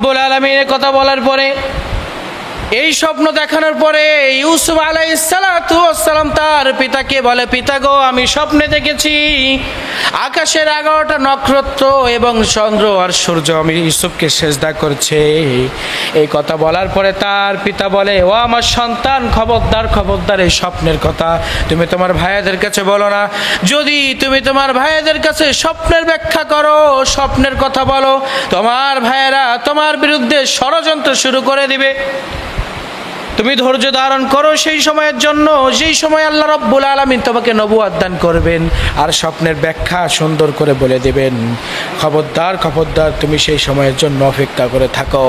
রাব্বুল আলামিনের কথা বলার পরে, এই স্বপ্ন দেখানোর পরে ইউসুফ আলাইহিস সালাতু ওয়াস সালাম তার পিতাকে বলে, পিতা গো, আমি স্বপ্নে দেখেছি আকাশের 11টা নক্ষত্র এবং চন্দ্র আর সূর্য আমি ইউসুফকে সেজদা করছে। এই কথা বলার পরে তার পিতা বলে, ও আমার সন্তান, খবরদার খবরদার, এই স্বপ্নের কথা তুমি তোমার ভাইয়াদের কাছে বলো না। যদি তুমি তোমার ভাইয়াদের কাছে স্বপ্নের ব্যাখ্যা করো, স্বপ্নের কথা বলো, তোমার ভাইয়েরা তোমার বিরুদ্ধে ষড়যন্ত্র শুরু করে দিবে। তুমি ধৈর্য ধারণ করো সেই সময়ের জন্য, যেই সময় আল্লাহ রাব্বুল আলামিন তোমাকে নবুয়ত দান করবেন আর স্বপ্নের ব্যাখ্যা সুন্দর করে বলে দেবেন। খবরদার খবরদার, তুমি সেই সময়ের জন্য অপেক্ষা করে থাকো।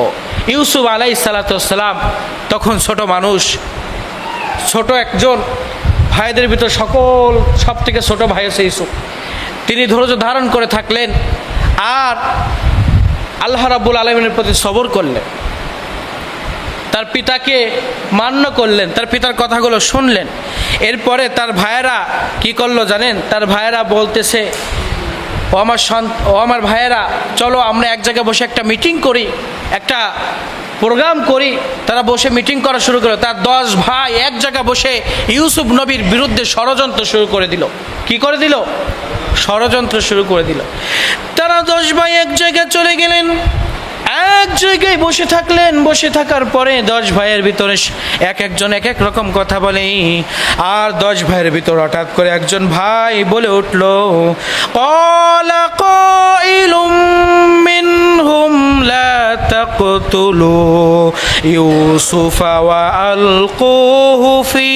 ইউসুফ আলাইহিস সালাতু ওয়াস সালাম তখন ছোট মানুষ, ছোট একজন, ভাইদের ভিতর সব থেকে ছোট ভাই হচ্ছে ইউসুফ। তিনি ধৈর্য ধারণ করে থাকলেন আর আল্লাহ রাব্বুল আলামিনের প্রতি সবর করলেন, তার পিতাকে মান্য করলেন, তার পিতার কথাগুলো শুনলেন। এরপরে তার ভাইয়েরা কি করলো জানেন? তার ভাইয়েরা বলতেছে, ও আমার ভাইয়েরা, চলো আমরা এক জায়গায় বসে একটা মিটিং করি, একটা প্রোগ্রাম করি। তারা বসে মিটিং করা শুরু করলো। তার 10 ভাই এক জায়গায় বসে ইউসুফ নবীর বিরুদ্ধে ষড়যন্ত্র শুরু করে দিল। কি করে দিল? ষড়যন্ত্র শুরু করে দিল। তারা 10 ভাই এক জায়গায় চলে গেলেন, এক জায়গায় বসে থাকলেন। বসে থাকার পরে 10 ভাইয়ের ভিতরে একজন এক এক রকম কথা বলে। আর 10 ভাইয়ের ভিতর হঠাৎ করে একজন ভাই বলে উঠল, ক্বালা কাইলুম মিনহুম লা তাকতুলু ইউসুফা ওয়া আলকুহু ফি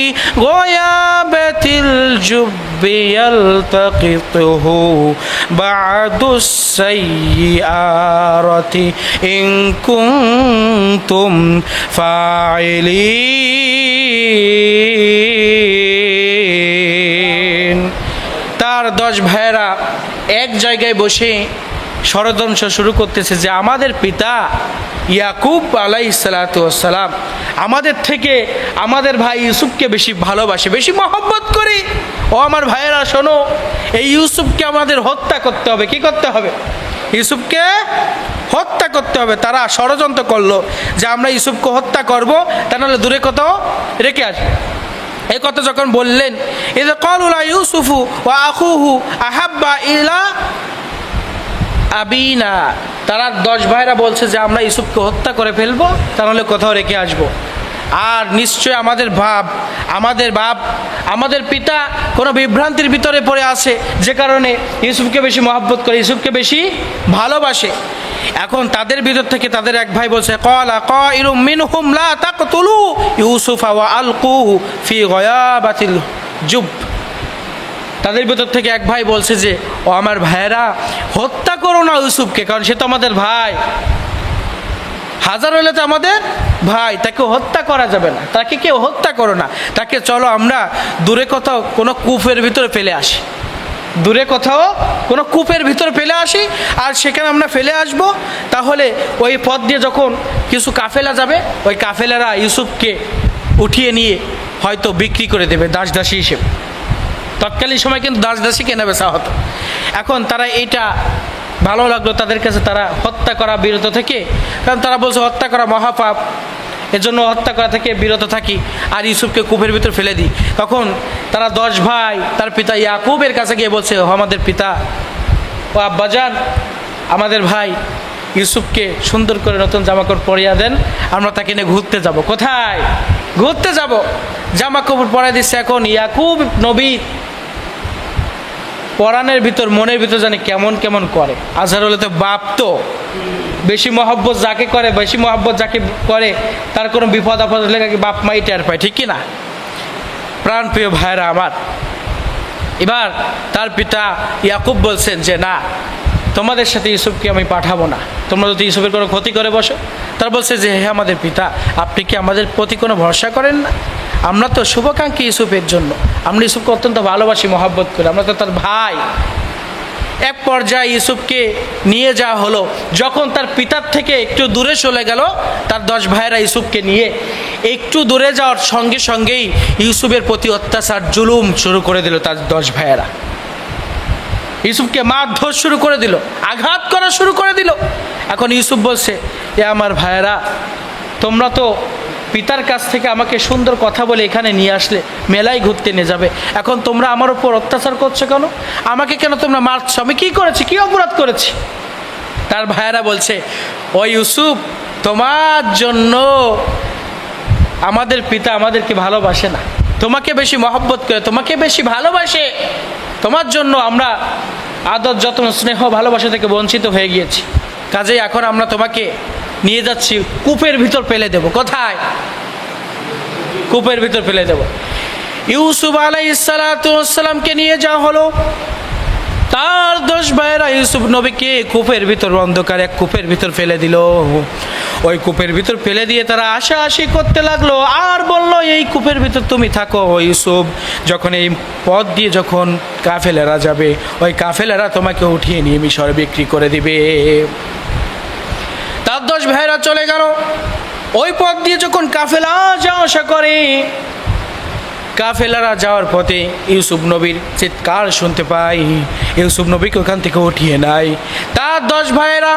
গায়াবাতিল জুব্বি ইয়ালতাকিতুহু বা'দুস সাইয়্যারাতি ইন কুনতুম ফাইলিন। তার 10 ভাইয়েরা এক জায়গায় বসে ষড়যন্ত্র শুরু করতেছে যে আমাদের পিতা ইয়াকুব আলাইহিস সালাতু ওয়াস সালাম আমাদের থেকে আমাদের ভাই ইউসুফকে বেশি ভালোবাসে, বেশি মহব্বত করি। ও আমার ভাইয়েরা শোনো, এই ইউসুফকে আমাদের হত্যা করতে হবে। কি করতে হবে? ইউসুফকে হত্যা করতে হবে। তারা ষড়যন্ত্র করলো যে আমরা ইউসুফকে হত্যা করব, তা নাহলে দূরে কোথাও রেখে আসবো। এই কথা যখন বললেন, ইযা ক্বালু লা ইউসুফু ওয়া আখুহু আহাব্বা ইলা আবিনা, তারা 10 ভাইরা বলছে যে আমরা ইউসুফকে হত্যা করে ফেলবো, তা নাহলে কোথাও রেখে আসবো। আর নিশ্চয় আমাদের বাপ আমাদের পিতা কোনো বিভ্রান্তির ভিতরে পড়ে আছে, যে কারণে ইউসুফকে বেশি মহব্বত করে, ইউসুফকে বেশি ভালোবাসে। এখন তাদের ভিতর থেকে তাদের এক ভাই বলছে, ক্বালা কাইলুম মিনহুম লা তাকতুলু ইউসুফা ওয়া আলকুহু ফি গায়াবাতিল জুব। তাদের ভিতর থেকে এক ভাই বলছে যে, ও আমার ভাইয়েরা, হত্যা করো না ইউসুফকে, কারণ সে তো আমাদের ভাই, হাজার হলে তো আমাদের ভাই, তাকে হত্যা করা যাবে না। তাকে কেউ হত্যা করো না, তাকে চলো আমরা দূরে কোথাও কোনো কূপের ভিতরে ফেলে আসি, দূরে কোথাও কোনো কূপের ভিতরে ফেলে আসি, আর সেখানে আমরা ফেলে আসব। তাহলে ওই পথ দিয়ে যখন কিছু কাফেলা যাবে, ওই কাফেলারা ইউসুফকে উঠিয়ে নিয়ে হয়তো বিক্রি করে দেবে দাসদাসী হিসেবে। তৎকালীন সময় কিন্তু দাসদাসী কেনা বেচা হতো। এখন তারা এইটা ভালো লাগলো তাদের কাছে, তারা হত্যা করা বিরত থেকে, কারণ তারা বলছে হত্যা করা মহাপাপ, এজন্য হত্যা করা থেকে বিরত থাকি আর ইউসুফকে কূপের ভিতর ফেলে দিই। তখন তারা 10 ভাই তার পিতা ইয়াকুবের কাছে গিয়ে বলছে, ও আমাদের পিতা, ও আব্বাজান, আমাদের ভাই ইউসুফকে সুন্দর করে নতুন জামাকাপড় পরিয়ে দেন, আমরা তাকে নিয়ে ঘুরতে যাব। কোথায় ঘুরতে যাব? জামাকাপড় পরিয়ে দিচ্ছে। এখন ইয়াকুব নবী পরাণের ভিতর, মনের ভিতর জানি কেমন কেমন করে। আজহার হলে তো বাপ, তো বেশি মহব্বত যাকে করে, বেশি মহব্বত যাকে করে, তার কোনো বিপদ আপদ হলে বাপ মাই টের পায়, ঠিক কিনা? প্রাণ প্রিয় ভাইরা আমার, এবার তার পিতা ইয়াকুব বলছেন যে না, তোমাদের সাথে ইউসুফকে আমি পাঠাবো না, তোমরা যদি ইউসুফের কোনো ক্ষতি করে বসো। তারা বলছে যে, হে আমাদের পিতা, আপনি কি আমাদের প্রতি কোনো ভরসা করেন না? আমরা তো শুভাকাঙ্ক্ষী ইউসুফের জন্য, আমরা ইউসুফকে অত্যন্ত ভালোবাসি, মহব্বত করি, আমরা তো তার ভাই। এক পর্যায়ে ইউসুফকে নিয়ে যাওয়া হলো। যখন তার পিতার থেকে একটু দূরে চলে গেল, তার 10 ভাইয়েরা ইউসুফকে নিয়ে একটু দূরে যাওয়ার সঙ্গে সঙ্গেই ইউসুফের প্রতি অত্যাচার জুলুম শুরু করে দিল। তার 10 ভাইয়েরা ইউসুফকে মারধর শুরু করে দিল, আঘাত করা শুরু করে দিল। এখন ইউসুফ বলছে, এ আমার ভাইয়েরা, তোমরা তো পিতার কাছ থেকে আমাকে সুন্দর কথা বলে এখানে নিয়ে আসলে, মেলায় ঘুরতে নিয়ে যাবে, এখন তোমরা আমার উপর অত্যাচার করছো কেন? আমাকে কেন তোমরা মারছো? আমি কী করেছি, কী অপরাধ করেছি? তার ভাইয়েরা বলছে, ও ইউসুফ, তোমার জন্য আমাদের পিতা আমাদেরকে ভালোবাসে না, তোমাকে বেশি মহব্বত করে, তোমাকে বেশি ভালোবাসে, তোমার জন্য আমরা আদর যত্ন স্নেহ ভালোবাসা থেকে বঞ্চিত হয়ে গিয়েছি, কাজেই এখন আমরা তোমাকে নিয়ে যাচ্ছি, কূপের ভিতর ফেলে দেব। কোথায়? কূপের ভিতর ফেলে দেব। ইউসুফ আলাইহিস সালাতু ওয়াস সালামকে নিয়ে যাওয়া হলো। তার 10 ভাইয়েরা ইউসুফ নবীকে কূপের ভিতর, অন্ধকার এক কূপের ভিতর ফেলে দিল। ওই কূপের ভিতর ফেলে দিয়ে তারা আশাআশি করতে লাগলো, আর বললো, এই কূপের ভিতর তুমি থাকো ইউসুফ, যখন এই পথ দিয়ে যখন কাফেলারা যাবে, ওই কাফেলারা তোমাকে উঠিয়ে নিয়ে মিশরে বিক্রি করে দিবে। তার 10 ভাইয়েরা চলে গেল। ওই পথ দিয়ে যখন কাফেলা যাওয়া আসা করে, কাফেলারা যাওয়ার পথে ইউসুফ নবীর চিৎকার শুনতে পাই, ইউসুফ নবীকে ওখান থেকে উঠিয়ে নেয়। তার 10 ভাইয়েরা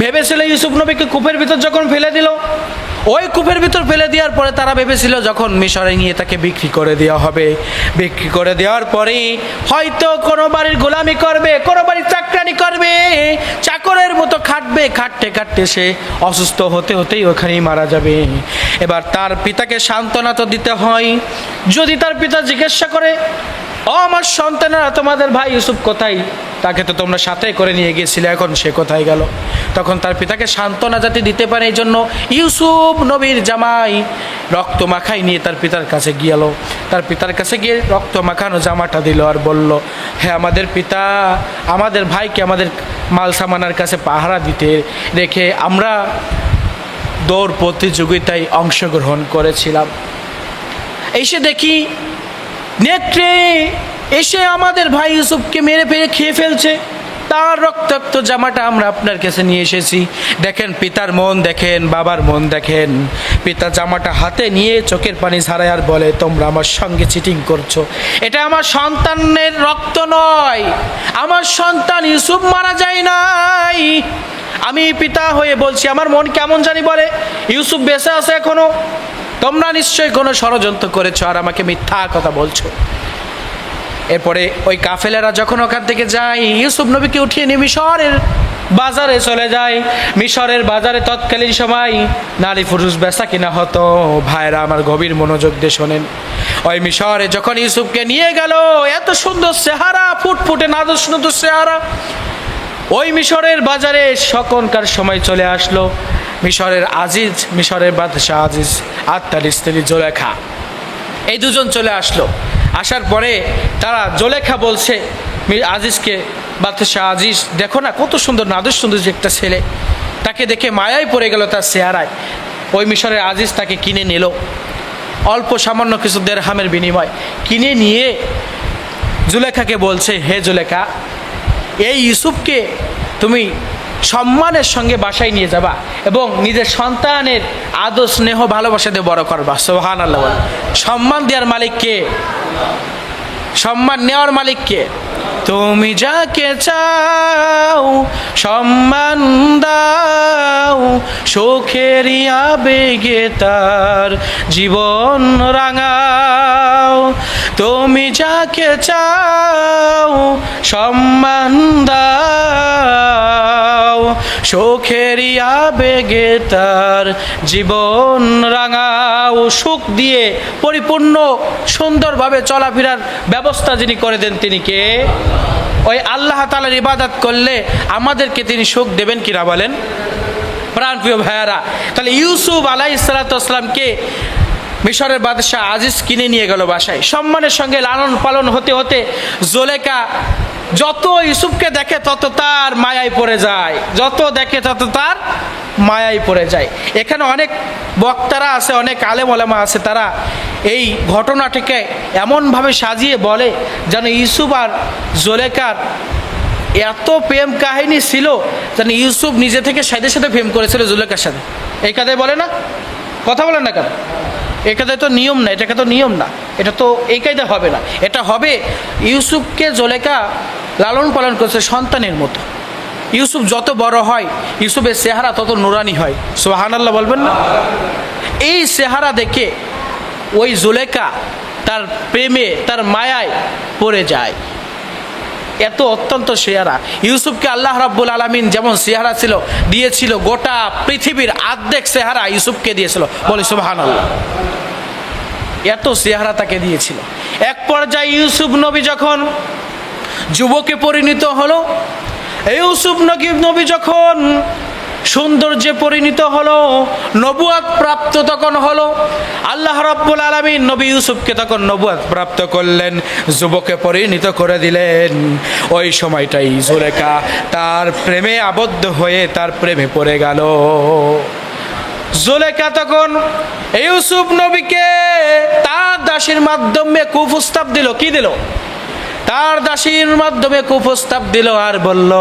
ভেবেছিল ইউসুফ নবীকে কূপের ভিতর যখন ফেলে দিল, ওই কূপের ভিতর ফেলে দেওয়ার পরে তারা ভেবেছিল যখন মিশরে নিয়ে তাকে বিক্রি করে দেওয়া হবে, বিক্রি করে দেওয়ার পরে হয়তো কোনো বাড়ির গোলামি করবে, কোনো বাড়ির চাকরানি করবে, চাকরের মতো খাটবে, খাটতে খাটতে সে অসুস্থ হতে হতেই ওখানেই মারা যাবে। এবার তার পিতাকে সান্ত্বনা তো দিতে হয়। যদি তার পিতা জিজ্ঞাসা করে, ও আমার সন্তানেরা, তোমাদের ভাই ইউসুফ কোথায়? তাকে তো তোমরা সাথে করে নিয়ে গিয়েছিলে, এখন সে কোথায় গেল? তখন তার পিতাকে সান্ত্বনা যাতে দিতে পারে, এই জন্য ইউসুফ নবীর জামাই রক্ত মাখাই নিয়ে তার পিতার কাছে গেল। তার পিতার কাছে গিয়ে রক্ত মাখানো জামাটা দিল আর বলল, হ্যাঁ আমাদের পিতা, আমাদের ভাইকে আমাদের মাল সামানার কাছে পাহারা দিতে রেখে আমরা দৌড় প্রতিযোগিতায় অংশগ্রহণ করেছিলাম, এসে দেখি নেত্রে এসে আমাদের ভাই ইউসুফকে মেরে ফেলে খেয়ে ফেলছে, তার রক্তাক্ত জামাটা আমরা আপনার কাছে নিয়ে এসেছি। দেখেন পিতার মন, দেখেন বাবার মন, দেখেন। পিতা জামাটা হাতে নিয়ে চোখের পানি ঝরায় আর বলে, তোমরা আমার সঙ্গে চিটিং করছো, এটা আমার সন্তানের রক্ত নয়, আমার সন্তান ইউসুফ মারা যায় নাই। আমি পিতা হয়ে বলছি, আমার মন কেমন জানি বলে ইউসুফ বেঁচে আছে এখনো, তোমরা নিশ্চয়ই কোনো ষড়যন্ত্র করেছো আর আমাকে মিথ্যা কথা বলছো। এরপরে ওই কাফেলারা যখন ওখান থেকে যায়, ইউসুফ নবীকে উঠিয়ে নিয়ে মিশরের বাজারে চলে যায়। মিশরের বাজারে তৎকালীন সময় নারী পুরুষ বেচা কিনা হতো। ভাইরা আমার গভীর মনোযোগ দিয়ে শোনেন। ওই মিশরে যখন ইউসুফকে নিয়ে গেল, এত সুন্দর চেহারা, ফুটফুটে নাদুস নুদুস চেহারা, ওই মিশরের বাজারে সকলকার সময় চলে আসলো মিশরের আজিজ, মিশরের বাদশাহ আজিজ আর তার স্ত্রী জোলেখা, এই দুজন চলে আসলো। আসার পরে তারা, জোলেখা বলছে আজিজকে, বাদশাহ আজিজ দেখো না কত সুন্দর নাদুস সুন্দর যে একটা ছেলে, তাকে দেখে মায়ায় পড়ে গেল তার চেহারায়। ওই মিশরের আজিজ তাকে কিনে নিল, অল্প সামান্য কিছু দেরহামের বিনিময় কিনে নিয়ে জুলেখাকে বলছে, হে জুলেখা, এই ইউসুফকে তুমি সম্মানের সঙ্গে বাসায় নিয়ে যাবা এবং নিজের সন্তানের আদর স্নেহ ভালোবাসা দিয়ে বড় করবা। সুবহানাল্লাহ। সম্মান দেওয়ার মালিক কে? সম্মান নেওয়ার মালিক কে? তুমি যাকে চাও সম্মান দাও, সুখেরই আবেগে তার জীবন রাঙাও। তুমি যাকে চাও সম্মান দাও, সুখেরই আবেগে তার জীবন রাঙাও। সুখ দিয়ে পরিপূর্ণ সুন্দরভাবে চলাফেরার ব্যবস্থা যিনি করে দেন তিনি কে? ওই আল্লাহ তাআলার ইবাদত করলে আমাদেরকে তিনি সুখ দেবেন কিনা বলেন? প্রাণপ্রিয় ভাইয়ারা, তাহলে ইউসুফ আলাইহিস সালাতু ওয়াস সালামকে মিশরের বাদশাহ আজিজ কিনে নিয়ে গেল বাসায়। সম্মানের সঙ্গে লালন পালন হতে হতে জোলেখা যত ইউসুফকে দেখে তত তার মায়ায় পড়ে যায়, যত দেখে তত তার মায়ায় পড়ে যায়। এখানে অনেক বক্তারা আছে, অনেক আলেম ওলামা আছে, তারা এই ঘটনাটিকে এমনভাবে সাজিয়ে বলে যেন ইউসুফ আর জোলেখার এত প্রেম কাহিনী ছিল, যেন ইউসুফ নিজে থেকে সাথে সাথে প্রেম করেছিল জুলেখার সাথে। এই কাদায় বলে না, কথা বলেন না কেন? এই কাদায় তো নিয়ম না, এটাকে তো নিয়ম না, এটা তো এই কায়দায় হবে না। এটা হবে ইউসুফকে জুলেখা লালন পালন করেছে সন্তানের মতো, ইউসুফ যত বড় হয় ইউসুফের চেহারা তত নুরানি হয়। সুবহানাল্লাহ বলবেন না? এই চেহারা দেখে ওই জুলেখা তার প্রেমে তার মায়ায় পড়ে যায়। এত অত্যন্ত চেহারা ইউসুফকে আল্লাহ রাব্বুল আলামিন যেমন চেহারা ছিল দিয়েছিল, গোটা পৃথিবীর অর্ধেক চেহারা ইউসুফকে দিয়েছিল। বলি সুবহানাল্লাহ। এত চেহারা তাকে দিয়েছিল। এক পর্যায়ে ইউসুফ নবী যখন যুবকে পরিণত হলো, ইউসুফ নবী যখন সৌন্দর্যে পরিণত হলো, নবুয়ত প্রাপ্ত তখন হলো, আল্লাহ রাব্বুল আলামিন নবী ইউসুফকে তখন নবুয়ত প্রাপ্ত করলেন, যুবকে পরিণত করে দিলেন। ওই সময়টাই জুলেখা তার প্রেমে আবদ্ধ হয়ে তার প্রেমে পড়ে গেল। জুলেখা তখন ইউসুফ নবীকে তার দাসীর মাধ্যমে কুপ্রস্তাব দিল। কি দিল? তার দাসীর মাধ্যমে কুপ্রস্তাব দিল আর বলল,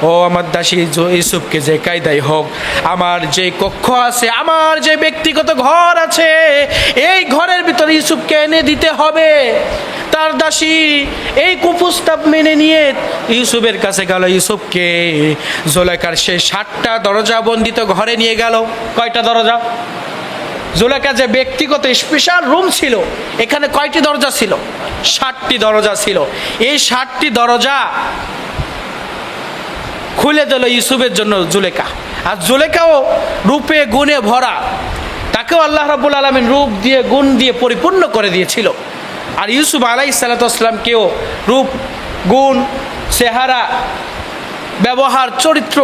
ও আমার দাসী ইউসুফকে যে কায়দায় হোক, আমার যে কক্ষ আছে, আমার যে ব্যক্তিগত ঘর আছে, এই ঘরের ভিতরে ইউসুফকে এনে দিতে হবে। তার দাসী এই কুপ্রস্তাব মেনে নিয়ে ইউসুফের কাছে গেল। ইউসুফকে জুলেখার সে 7টা দরজা বন্দিত ঘরে নিয়ে গেল। কয়টা দরজা? জুলেখা যে ব্যক্তিগত স্পেশাল রুম ছিল, এখানে কয়টি দরজা ছিল? 7টি দরজা ছিল। এই 7টি দরজা খুলে দিল ইউসুফের জন্য জুলেখা। আর জুলেখাও রূপে গুণে ভরা, তাকেও আল্লাহ রাব্বুল আলামিন রূপ দিয়ে গুণ দিয়ে পরিপূর্ণ করে দিয়েছিল। আর ইউসুফ আলাইহিস সালামকেও রূপ গুণ চেহারা ব্যবহার চরিত্র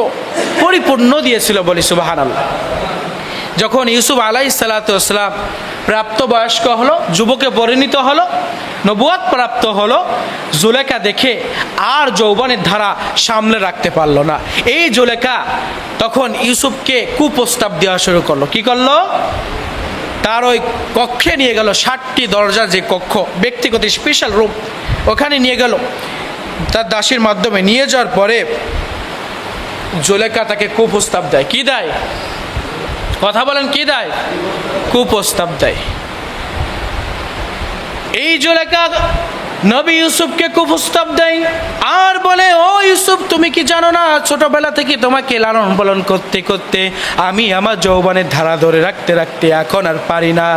পরিপূর্ণ দিয়েছিল। বলি সুবহানাল্লাহ। যখন ইউসুফ আলাইহিস সালাম প্রাপ্তবয়স্ক হলো, যুবকে পরিণত হলো, নবুয়ত প্রাপ্ত হলো, জুলেখা দেখে আর যৌবনের ধারা সামলে রাখতে পারলো না। এই জুলেখা তখন ইউসুফকে কুপ্রস্তাব দেওয়া শুরু করলো। কি করলো? তার ওই কক্ষে নিয়ে গেল, 7টি দরজা যে কক্ষ, ব্যক্তিগত স্পেশাল রুম, ওখানে নিয়ে গেল। তার দাসীর মাধ্যমে নিয়ে যাওয়ার পরে জুলেখা তাকে কুপ্রস্তাব দেয়। কি দেয়? কথা বলেন, কি দেয়? কুপ্রস্তাব দেয়। এই জুলেখা নবী ইউসুফকে কুপ্রস্তাব দেয় আর বলে, ও ইউসুফ, তুমি কি জানো না, ছোটবেলা থেকে তোমাকে লালন পালন করতে করতে আমি আমার যৌবনের ধারা ধরে রাখতে রাখতে এখন আর পারি না।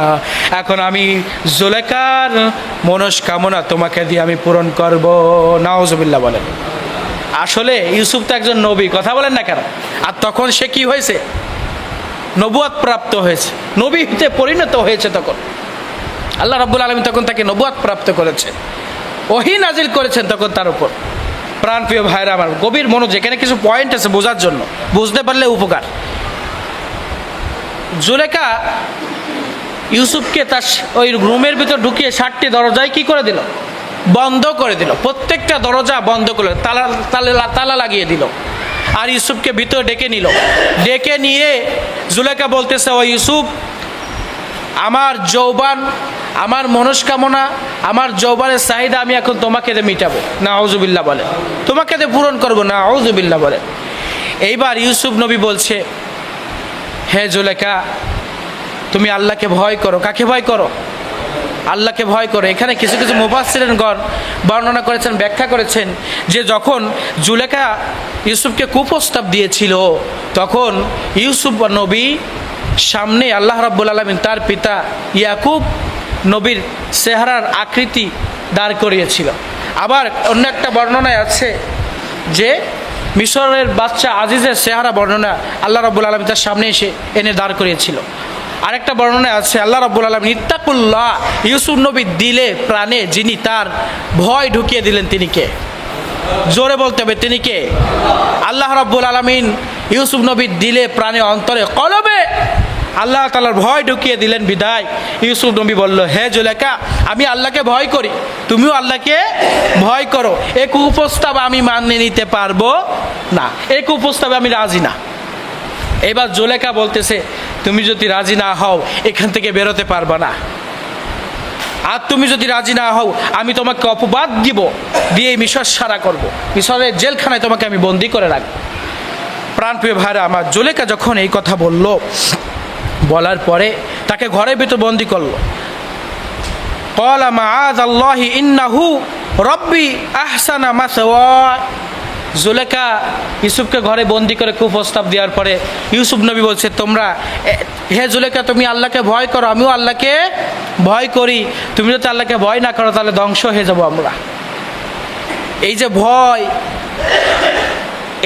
এখন আমি জুলেখার মনস্কামনা তোমাকে দিয়ে আমি পূরণ করব। নাউজুবিল্লাহ বলেন। আসলে ইউসুফ তো একজন নবী, কথা বলেন না কেন? আর তখন সে কি হয়েছে? নবুয়ত প্রাপ্ত হয়েছে, নবীতে পরিণত হয়েছে। তখন আল্লাহ রাব্বুল আলামিন তখন তাকে নবুয়ত প্রাপ্ত করেছে, ওহী নাজিল করেছেন তখন তার উপর। প্রাণপ্রিয় ভাইরা আমার, গভীর মনোযোগ, এখানে কিছু পয়েন্ট আছে বোঝার জন্য, বুঝতে পারলে উপকার। জুলেখা ইউসুফকে তার ওই রুমের ভিতর ঢুকিয়ে 7টি দরজায় কি করে দিল? বন্ধ করে দিল। প্রত্যেকটা দরজা বন্ধ করে তালা লাগিয়ে দিল। আর ইউসুফকে ভিতরে ডেকে নিল। ডেকে নিয়ে জুলেখা বলতেছে, ও ইউসুফ, আমার যৌবন, আমার মনস্কামনা, আমার যৌবনের চাহিদা আমি এখন তোমাকে দিয়ে মিটাবো। নাউজুবিল্লাহ বলে। তোমাকে দিয়ে পূরণ করবো। নাউজুবিল্লাহ বলে। এইবার ইউসুফ নবী বলছে, হে জুলেখা, তুমি আল্লাহকে ভয় করো। কাকে ভয় করো? আল্লাহকে ভয় করো। এখানে কিছু কিছু মুফাসসিরিনগণ বর্ণনা করেছেন, ব্যাখ্যা করেছেন যে যখন জুলেখা ইউসুফকে কুপ্রস্তাব দিয়েছিল, তখন ইউসুফ নবী সামনে আল্লাহ রাব্বুল আলামিন তার পিতা ইয়াকুব নবীর চেহারার আকৃতি দাঁড় করিয়েছিল। আবার অন্য একটা বর্ণনায় আছে যে মিশরের বাচ্চা আজিজের চেহারা বর্ণনা আল্লাহ রাব্বুল আলামিন তার সামনে এসে এনে দাঁড় করিয়েছিল। আরেকটা বর্ণনায় আছে আল্লাহ রাব্বুল আলামিন ইত্তাকুল্লাহ, ইউসুফ নবীর দিলে প্রাণে যিনি তার ভয় ঢুকিয়ে দিলেন, তিনি কে? জোরে বলতে হবে, তিনি কে? আল্লাহ রাব্বুল আলামিন ইউসুফ নবীর দিলে প্রাণে অন্তরে কলবে আল্লাহ তাআলার ভয় ঢুকিয়ে দিলেন। বিদায় ইউসুফ নবী বলল, হে জুলেখা, আমি আল্লাহকে ভয় করি, তুমিও আল্লাহকে ভয় করো। এই কুপ্রস্তাব আমি মানিয়ে নিতে পারবো না, এই কুপ্রস্তাবে আমি রাজি না। এবার জুলেখা বলতেছে, তুমি যদি রাজি না হও এখান থেকে বেরোতে পারবা না। আর তুমি যদি রাজি না হও আমি তোমাকে অপবাদ দিব, দিয়ে মিশর সারা করব, মিশরের জেলখানায় তোমাকে আমি বন্দি করে রাখবো। প্রাণপ্রিয় ভাইরা আমার, জুলেখা যখন এই কথা বলল, বলার পরে তাকে ঘরের ভিতর বন্দি করলো। ক্বালা মাআযাল্লাহি ইন্নাহু রাব্বি আহসানা মাসওয়া। জুলেখা ইউসুফকে ঘরে বন্দি করে কুপ্রস্তাব দেওয়ার পরে ইউসুফ নবী বলছে, তোমরা হে জুলেখা তুমি আল্লাহকে ভয় করো, আমিও আল্লাহকে ভয় করি। তুমি যদি আল্লাহকে ভয় না করো তাহলে ধ্বংস হয়ে যাব আমরা। এই যে ভয়,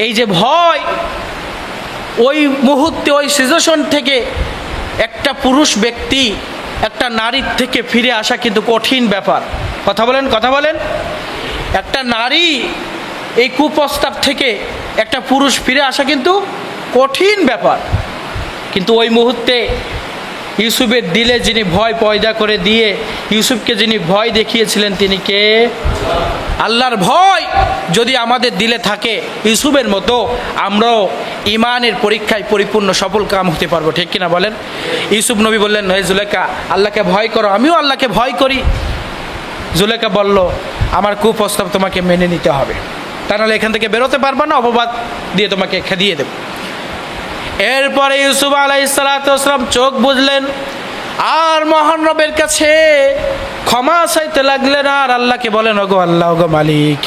এই যে ভয়, ওই মুহূর্তে ওই সিচুয়েশন থেকে একটা পুরুষ ব্যক্তি একটা নারীর থেকে ফিরে আসা কিন্তু কঠিন ব্যাপার। কথা বলেন, কথা বলেন। একটা নারী এই কুপ্রস্তাব থেকে একটা পুরুষ ফিরে আসা কিন্তু কঠিন ব্যাপার। কিন্তু ওই মুহূর্তে ইউসুফের দিলে যিনি ভয় পয়দা করে দিয়ে ইউসুফকে যিনি ভয় দেখিয়েছিলেন তিনি কে? আল্লাহর ভয় যদি আমাদের দিলে থাকে ইউসুফের মতো, আমরাও ইমানের পরীক্ষায় পরিপূর্ণ সফল কাম হতে পারবো। ঠিক কিনা বলেন? ইউসুফ নবী বললেন, হে জুলেখা আল্লাহকে ভয় করো, আমিও আল্লাহকে ভয় করি। জুলেখা বলল, আমার কুপ্রস্তাব তোমাকে মেনে নিতে হবে, তা নাহলে এখান থেকে বেরোতে পারবা না, অপবাদ দিয়ে তোমাকে খেদিয়ে দেব। এরপরে ইউসুফ আলাইহিস সালাতু ওয়াস সালাম চোখ বুঝলেন আর মহান রবের কাছে ক্ষমা চাইতে লাগলেন। আর আল্লাহকে বলেন, ওগো আল্লাহ, ওগো মালিক,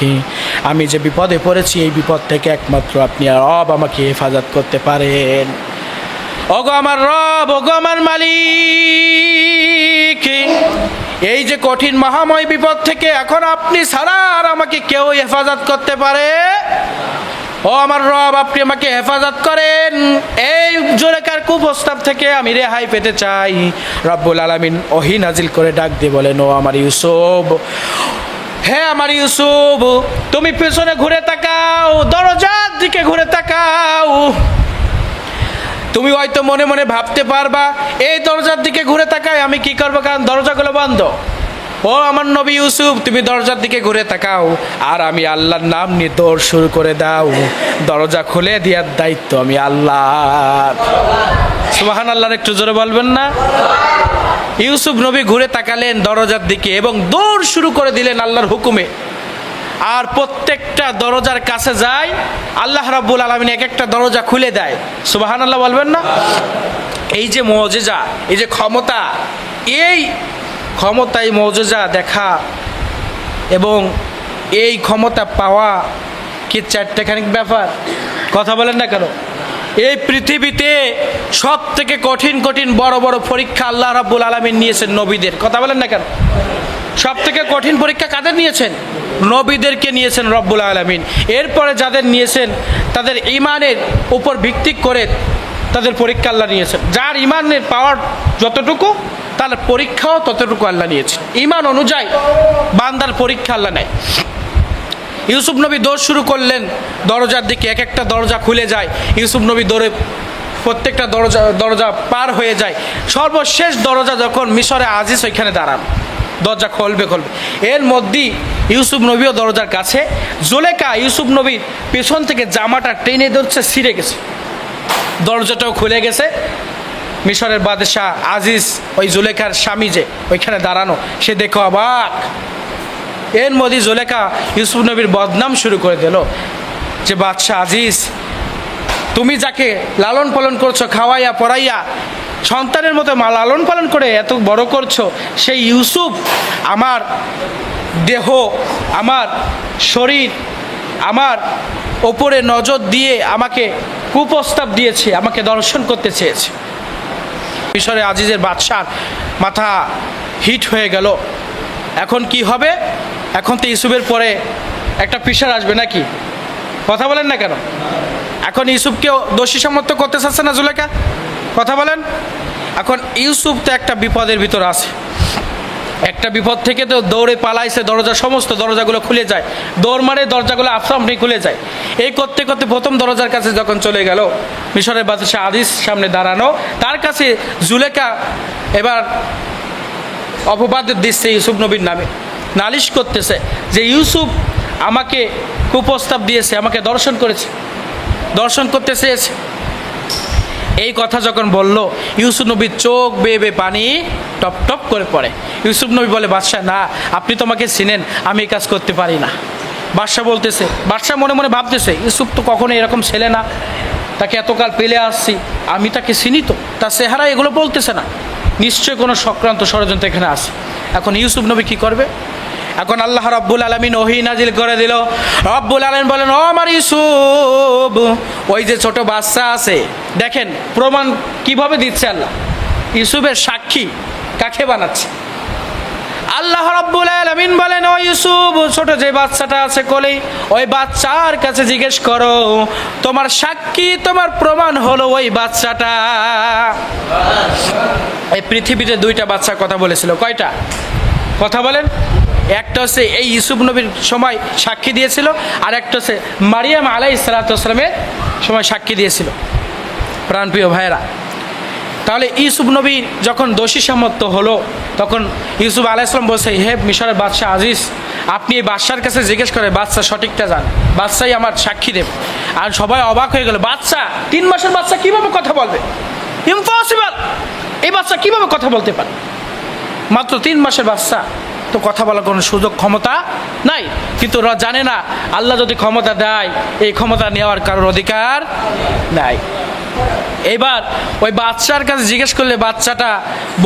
আমি যে বিপদে পড়েছি এই বিপদ থেকে একমাত্র আপনি আর রব আমাকে হেফাজত করতে পারেন। ওগো আমার রব, ওগো আমার মালিক, এই যে কঠিন মহাময় বিপদ থেকে এখন আপনি ছাড়া আর আমাকে কেউ হেফাজত করতে পারে? ও আমার রব, আপনি আমাকে হেফাজত করেন, এই জুলেখার কুপ্রস্তাব থেকে আমি রেহাই পেতে চাই। রব্বুল আলামিন ওহী নাজিল করে ডাক দিয়ে বলেন, ও আমার ইউসুফ, হে আমার ইউসুফ, তুমি পেছনে ঘুরে তাকাও, দরজার দিকে ঘুরে তাকাও। তুমি হয়তো মনে মনে ভাবতে পারবা এই দরজার দিকে ঘুরে তাকাই আমি কি করবো, কারণ দরজাগুলো বন্ধ। ও আমার নবী ইউসুফ, তুমি দরজার দিকে ঘুরে তাকাও আর আমি আল্লাহর নাম নিয়ে দৌড় শুরু করে দাও, দরজা খুলে দেওয়ার দায়িত্ব আমি আল্লাহ। সুবহানাল্লাহ, একটু জোরে বলবেন না? ইউসুফ নবী ঘুরে তাকালেন দরজার দিকে এবং দৌড় শুরু করে দিলেন আল্লাহর হুকুমে। আর প্রত্যেকটা দরজার কাছে যায়, আল্লাহ রাব্বুল আলামিন এক একটা দরজা খুলে দেয়। সুবহানাল্লাহ বলবেন না? এই যে মুজিজা, এই যে ক্ষমতা, এই ক্ষমতায় মুজিজা দেখা এবং এই ক্ষমতা পাওয়া কি চারটেখানিক ব্যাপার? কথা বলেন না কেন? এই পৃথিবীতে সব থেকে কঠিন কঠিন বড় বড় পরীক্ষা আল্লাহ রাব্বুল আলামিন নিয়েছেন নবীদের। কথা বলেন না কেন? সব থেকে কঠিন পরীক্ষা কাদের নিয়েছেন? নবীদেরকে নিয়েছেন রব্বুল আলামিন। এরপরে যাদের নিয়েছেন তাদের ইমানের উপর ভিত্তি করে তাদের পরীক্ষা আল্লাহ নিয়েছেন। যার ইমানের পাওয়ার যতটুকু তার পরীক্ষাও ততটুকু আল্লাহ নিয়েছেন। ইমান অনুযায়ী বান্দার পরীক্ষা আল্লাহ নেয়। ইউসুফ নবী দৌড় শুরু করলেন দরজার দিকে, এক একটা দরজা খুলে যায়। ইউসুফ নবী দৌড়ে প্রত্যেকটা দরজা পার হয়ে যায়। সর্বশেষ দরজা যখন মিশরে আজিজ ওইখানে দাঁড়ান, দরজা খুলবে। এর মধ্যেই ইউসুফ নবীও দরজার কাছে। জুলেখা ইউসুফ নবীর পেছন থেকে জামাটা টেনে ধরছে, ছিঁড়ে গেছে, দরজাটাও খুলে গেছে। মিশরের বাদশাহ আজিজ, ওই জুলেখার স্বামী যে ওইখানে দাঁড়ানো, সে দেখো অবাক। এর মধ্যে জুলেখা ইউসুফ নবীর বদনাম শুরু করে দিল যে, বাদশাহ আজিজ, তুমি যাকে লালন পালন করছো, খাওয়াইয়া পড়াইয়া সন্তানের মতো লালন পালন করে এত বড় করছো, সেই ইউসুফ আমার দেহ, আমার শরীর, আমার ওপরে নজর দিয়ে আমাকে কুপ্রস্তাব দিয়েছে, আমাকে দর্শন করতে চেয়েছে। মিশরে আজিজের বাদশার মাথা হিট হয়ে গেল। এখন কি হবে? এখন তো ইউসুফের পরে একটা প্রেশার আসবে নাকি? কথা বলেন না কেন? এখন ইউসুফকেও দোষী সমর্থ করতে চাচ্ছে না জুলেখা? কথা বলেন। এখন ইউসুফ তো একটা বিপদের ভিতর আছে, একটা বিপদ থেকে তো দৌড়ে পালাইছে, সমস্ত দরজাগুলো খুলে যায়, দৌড় মারে দরজাগুলো আপনি খুলে যায়। এই করতে করতে প্রথম দরজার কাছে যখন চলে গেল, মিশরের বাদশাহ আজিজ সামনে দাঁড়ানো, তার কাছে জুলেখা এবার অপবাদ দিচ্ছে ইউসুফ নবীর নামে, নালিশ করতেছে যে ইউসুফ আমাকে কুপ্রস্তাব দিয়েছে, আমাকে দর্শন করতে চেয়েছে। এই কথা যখন বলল, ইউসুফ নবীর চোখ বেয়ে বেয়ে পানি টপ টপ করে পড়ে। ইউসুফ নবী বলে, বাদশাহ না, আপনি তোমাকে চিনেন, আমি এই কাজ করতে পারি না। বাদশাহ মনে মনে ভাবতেছে, ইউসুফ তো কখনো এরকম ছেলে না, তাকে এতকাল পেলে আসছি, আমি তাকে চিনি তো, তার চেহারা এগুলো বলতেছে না, নিশ্চয় কোনো চক্রান্ত ষড়যন্ত্র এখানে আছে। এখন ইউসুফ নবী কী করবে? এখন আল্লাহ রাব্বুল আলামিন ওহী নাজিল করে দিল। রাব্বুল আলামিন বলেন, ও আমার ইউসুফ, ওই যে ছোট বাচ্চা আছে, দেখেন প্রমাণ কিভাবে দিচ্ছে আল্লাহ। ইউসুফের সাক্ষী কাকে বানাচ্ছে? আল্লাহ রাব্বুল আলামিন বলেন, ও ইউসুফ, ছোট যে বাচ্চাটা আছে কোলে, ওই বাচ্চার কাছে জিজ্ঞেস করো, তোমার সাক্ষী, তোমার প্রমাণ হলো ওই বাচ্চাটা। এই পৃথিবীতে দুইটা বাচ্চা কথা বলেছিল, কয়টা কথা বলেন? একটা হচ্ছে এই ইউসুফ নবীর সময় সাক্ষী দিয়েছিল, আর একটা হচ্ছে মারিয়াম আলাইহিস সালাতু ওয়াস সালামের সময় সাক্ষী দিয়েছিল। প্রাণপ্রিয় ভাইয়েরা, তাহলে ইউসুফ নবী যখন দোষী সামর্থ্য হলো, তখন ইউসুফ আলাইহিস সালাম বলছে, হে মিশরের বাদশাহ আজিজ, আপনি এই বাদশার কাছে জিজ্ঞেস করে বাচ্চা সঠিকটা জান, বাদশাই আমার সাক্ষী দেব। আর সবাই অবাক হয়ে গেল, বাচ্চা, 3 মাসের বাচ্চা কিভাবে কথা বলবে? ইম্পসিবল, এই বাচ্চা কিভাবে কথা বলতে পারে? মাত্র 3 মাসের বাচ্চা, তো কথা বলার কোনো সুযোগ ক্ষমতা নাই। কিন্তু ওরা জানে না, আল্লাহ যদি ক্ষমতা দেয়, এই ক্ষমতা নেওয়ার কারোর অধিকার নাই। এবার ওই বাচ্চার কাছে জিজ্ঞেস করলে বাচ্চাটা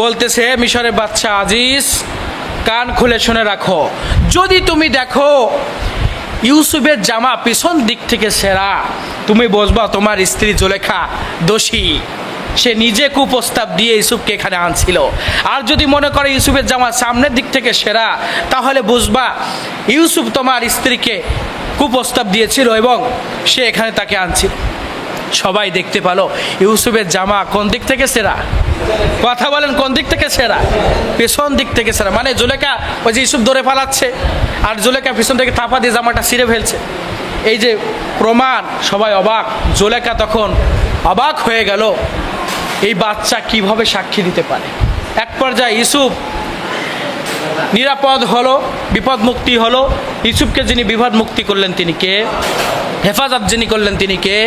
বলতেছে, মিশরের বাদশা আজিজ, কান খুলে শুনে রাখো, যদি তুমি দেখো ইউসুফের জামা পিছন দিক থেকে ছেঁড়া, তুমি বুঝবা তোমার স্ত্রী জুলেখা দোষী, সে নিজে কুপ্রস্তাব দিয়ে ইউসুফকে এখানে আনছিল। আর যদি মনে করে ইউসুফের জামা সামনের দিক থেকে সেরা, তাহলে বুঝবা ইউসুফ তোমার স্ত্রীকে কুপ্রস্তাব দিয়েছিল এবং সে এখানে তাকে আনছিল। সবাই দেখতে পেল ইউসুফের জামা কোন দিক থেকে সেরা? কথা বলেন, কোন দিক থেকে সেরা? পেছন দিক থেকে সেরা। মানে জুলেখা, ওই যে ইউসুফ ধরে পালাচ্ছে আর জুলেখা পিছন থেকে থাপা দিয়ে জামাটা ছিঁড়ে ফেলছে। এই যে প্রমাণ, সবাই অবাক। জুলেখা তখন অবাক হয়ে গেল, এই বাচ্চা কিভাবে সাক্ষী দিতে পারে। এক পর্যায়ে ইউসুফ নিরাপদ হলো, বিপদ মুক্তি হলো। ইউসুফকে যিনি বিপদ মুক্তি করলেন তিনি কে? হেফাজত যিনি করলেন তিনি কে?